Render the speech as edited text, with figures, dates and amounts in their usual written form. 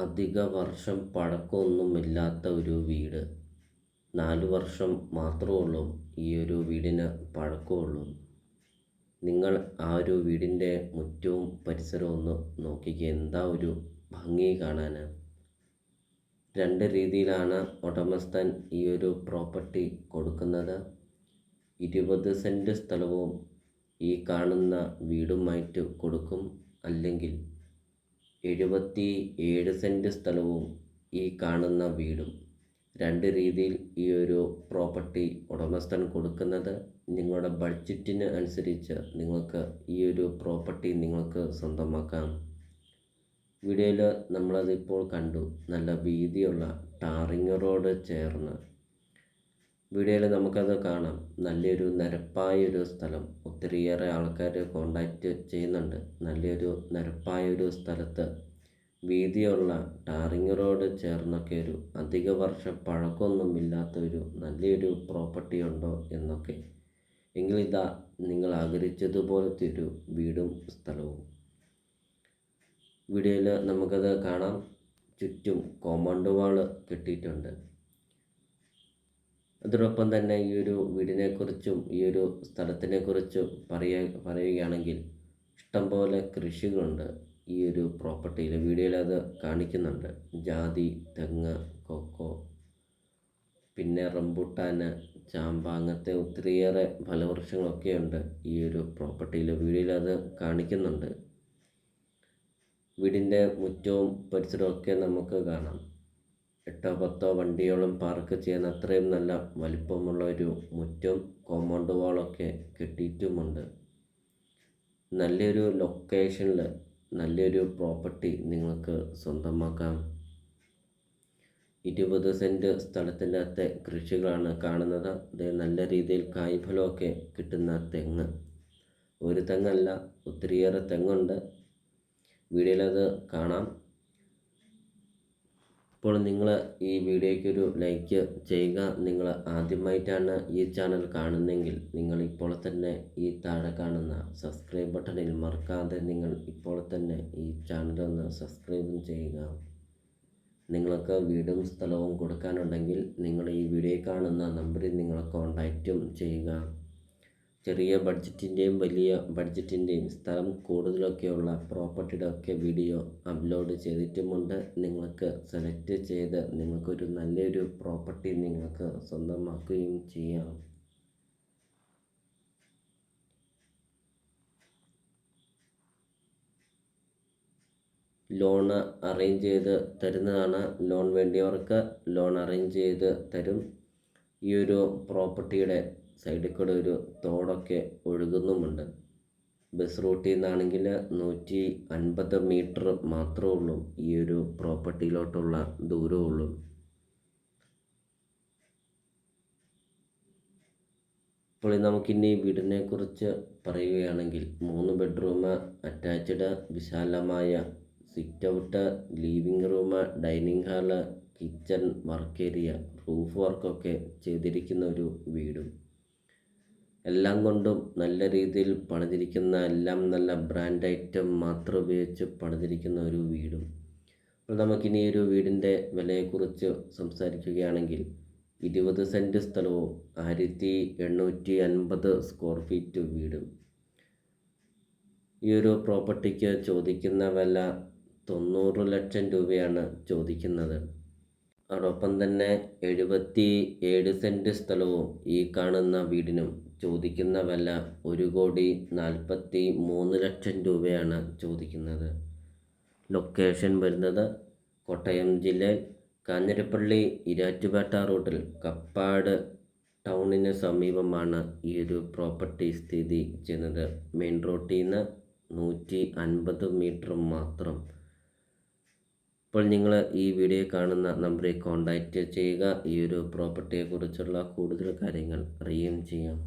അധിക വർഷം പഴക്കമൊന്നുമില്ലാത്ത ഒരു വീട്. 4 വർഷം മാത്രമുള്ളൂ ഈ ഒരു വീടിന് പഴക്കമുള്ളൂ. നിങ്ങൾ ആ ഒരു വീടിൻ്റെ മുറ്റവും പരിസരവും ഒന്ന് നോക്കിക്കേ. എന്താ ഒരു ഭംഗി കാണാൻ. 2 രീതിയിലാണ് ഉടമസ്ഥൻ ഈ ഒരു പ്രോപ്പർട്ടി കൊടുക്കുന്നത്. 20 സെൻറ്റ് സ്ഥലവും ഈ കാണുന്ന വീടുമായിട്ട് കൊടുക്കും, അല്ലെങ്കിൽ 77 സെൻറ്റ് സ്ഥലവും ഈ കാണുന്ന വീടും. 2 രീതിയിൽ ഈ ഒരു പ്രോപ്പർട്ടി ഉടമസ്ഥൻ കൊടുക്കുന്നത്. നിങ്ങളുടെ ബഡ്ജറ്റിന് അനുസരിച്ച് നിങ്ങൾക്ക് ഈ ഒരു പ്രോപ്പർട്ടി നിങ്ങൾക്ക് സ്വന്തമാക്കാം. വീഡിയോയിൽ നമ്മളതിപ്പോൾ കണ്ടു. നല്ല വീതിയുള്ള ടാറിങ് റോഡ് ചേർന്ന് വീഡിയോയിൽ നമുക്കത് കാണാം. നല്ലൊരു നിരപ്പായൊരു സ്ഥലം. ഒത്തിരിയേറെ ആൾക്കാർ കോണ്ടാക്റ്റ് ചെയ്യുന്നുണ്ട്. നല്ലൊരു നിരപ്പായൊരു സ്ഥലത്ത് വീതിയുള്ള ടാറിങ് റോഡ് ചേർന്നൊക്കെ ഒരു അധിക വർഷം പഴക്കമൊന്നുമില്ലാത്ത ഒരു നല്ലൊരു പ്രോപ്പർട്ടി ഉണ്ടോ എന്നൊക്കെ. എങ്കിലിതാ നിങ്ങൾ ആഗ്രഹിച്ചതുപോലത്തെ ഒരു വീടും സ്ഥലവും വീഡിയോയിൽ നമുക്കത് കാണാം. ചുറ്റും കോമ്പൗണ്ട് വാൾ കെട്ടിയിട്ടുണ്ട്. അതോടൊപ്പം തന്നെ ഈ ഒരു വീടിനെക്കുറിച്ചും ഈ ഒരു സ്ഥലത്തിനെക്കുറിച്ചും പറയുകയാണെങ്കിൽ ഇഷ്ടംപോലെ കൃഷികളുണ്ട് ഈ ഒരു പ്രോപ്പർട്ടിയിൽ. വീഡിയോയിൽ അത് കാണിക്കുന്നുണ്ട്. ജാതി, തെങ്ങ്, കൊക്കോ, പിന്നെ റംബുട്ടാൻ, ചാമ്പ, അങ്ങനത്തെ ഒത്തിരിയേറെ ഫലവൃക്ഷങ്ങളൊക്കെ ഉണ്ട് ഈ ഒരു പ്രോപ്പർട്ടിയിൽ. വീഡിയോയിൽ അത് കാണിക്കുന്നുണ്ട്. വീടിൻ്റെ മുറ്റവും പരിസരവും ഒക്കെ നമുക്ക് കാണാം. 8-10 വണ്ടിയോളം പാർക്ക് ചെയ്യുന്ന അത്രയും നല്ല വലിപ്പമുള്ള ഒരു മുറ്റവും കോമ്പൗണ്ട് വാളൊക്കെ കെട്ടിയിട്ടുമുണ്ട്. നല്ലൊരു ലൊക്കേഷനിൽ നല്ലൊരു പ്രോപ്പർട്ടി നിങ്ങൾക്ക് സ്വന്തമാക്കാം. 20 സെൻറ്റ് സ്ഥലത്തിൻ്റെ അകത്തെ കൃഷികളാണ് കാണുന്നത്. അത് നല്ല രീതിയിൽ കായ്ഫലമൊക്കെ കിട്ടുന്ന തെങ്ങ്. ഒരു തെങ്ങല്ല, ഒത്തിരിയേറെ തെങ്ങുണ്ട്. വീഡിയോയിലത് കാണാം. ഇപ്പോൾ നിങ്ങൾ ഈ വീഡിയോയ്ക്കൊരു ലൈക്ക് ചെയ്യുക. നിങ്ങൾ ആദ്യമായിട്ടാണ് ഈ ചാനൽ കാണുന്നതെങ്കിൽ നിങ്ങൾ ഇപ്പോൾ തന്നെ ഈ താഴെ കാണുന്ന സബ്സ്ക്രൈബ് ബട്ടണിൽ മറക്കാതെ നിങ്ങൾ ഇപ്പോൾ തന്നെ ഈ ചാനലൊന്ന് സബ്സ്ക്രൈബും ചെയ്യുക. നിങ്ങൾക്ക് വീടും സ്ഥലവും കൊടുക്കാനുണ്ടെങ്കിൽ നിങ്ങൾ ഈ വീഡിയോയിൽ കാണുന്ന നമ്പറിൽ നിങ്ങൾ കോൺടാക്റ്റും ചെയ്യുക. ചെറിയ ബഡ്ജറ്റിൻ്റെയും വലിയ ബഡ്ജറ്റിൻ്റെയും സ്ഥലം കൂടുതലൊക്കെയുള്ള പ്രോപ്പർട്ടിയുടെ ഒക്കെ വീഡിയോ അപ്ലോഡ് ചെയ്തിട്ടുമുണ്ട്. നിങ്ങൾക്ക് സെലക്ട് ചെയ്ത് നിങ്ങൾക്കൊരു നല്ലൊരു പ്രോപ്പർട്ടി നിങ്ങൾക്ക് സ്വന്തമാക്കുകയും ചെയ്യാം. ലോണ് അറേഞ്ച് ചെയ്ത് തരുന്നതാണ്. ലോൺ വേണ്ടിയവർക്ക് ലോൺ അറേഞ്ച് ചെയ്ത് തരും. ഈ ഒരു പ്രോപ്പർട്ടിയുടെ സൈഡിൽ കൂടെ ഒരു തോടൊക്കെ ഒഴുകുന്നുമുണ്ട്. ബസ് റൂട്ടിൽ നിന്നാണെങ്കിൽ 150 മീറ്റർ മാത്രമേ ഉള്ളൂ ഈ ഒരു പ്രോപ്പർട്ടിയിലോട്ടുള്ള ദൂരമുള്ളൂ. ഇപ്പോൾ നമുക്കിനി വീടിനെ കുറിച്ച് പറയുകയാണെങ്കിൽ 3 ബെഡ്റൂം അറ്റാച്ച്ഡ്, വിശാലമായ sit out, living room, dining hall, kitchen, work area, roof വർക്കൊക്കെ ചെയ്തിരിക്കുന്ന ഒരു വീടും. എല്ലാം കൊണ്ടും നല്ല രീതിയിൽ പണിതിരിക്കുന്ന, എല്ലാം നല്ല ബ്രാൻഡ് ഐറ്റം മാത്രം ഉപയോഗിച്ച് പണിതിരിക്കുന്ന ഒരു വീടും. അപ്പോൾ നമുക്കിനി ഒരു വീടിൻ്റെ വിലയെക്കുറിച്ച് സംസാരിക്കുകയാണെങ്കിൽ 20 സെൻറ്റ് സ്ഥലവും 1850 സ്ക്വയർ ഫീറ്റ് വീടും. ഈ ഒരു പ്രോപ്പർട്ടിക്ക് ചോദിക്കുന്ന വില 90 ലക്ഷം രൂപയാണ് ചോദിക്കുന്നത്. അതോടൊപ്പം തന്നെ 77 സെൻറ്റ് സ്ഥലവും ഈ കാണുന്ന വീടിനും ചോദിക്കുന്ന വില 1,43 ലക്ഷം രൂപയാണ് ചോദിക്കുന്നത്. ലൊക്കേഷൻ വരുന്നത് കോട്ടയം ജില്ലയിൽ കാഞ്ഞിരപ്പള്ളി ഇരാറ്റുപേട്ട റൂട്ടിൽ കപ്പാട് ടൗണിന് സമീപമാണ് ഈ ഒരു പ്രോപ്പർട്ടി സ്ഥിതി ചെയ്യുന്നത്. മെയിൻ റോട്ടിൽ നിന്ന് 150 മീറ്റർ മാത്രം. ഇപ്പോൾ നിങ്ങൾ ഈ വീഡിയോ കാണുന്ന നമ്പറിൽ കോൺടാക്റ്റ് ചെയ്യുക. ഈ ഒരു പ്രോപ്പർട്ടിയെക്കുറിച്ചുള്ള കൂടുതൽ കാര്യങ്ങൾ അറിയുകയും ചെയ്യാം.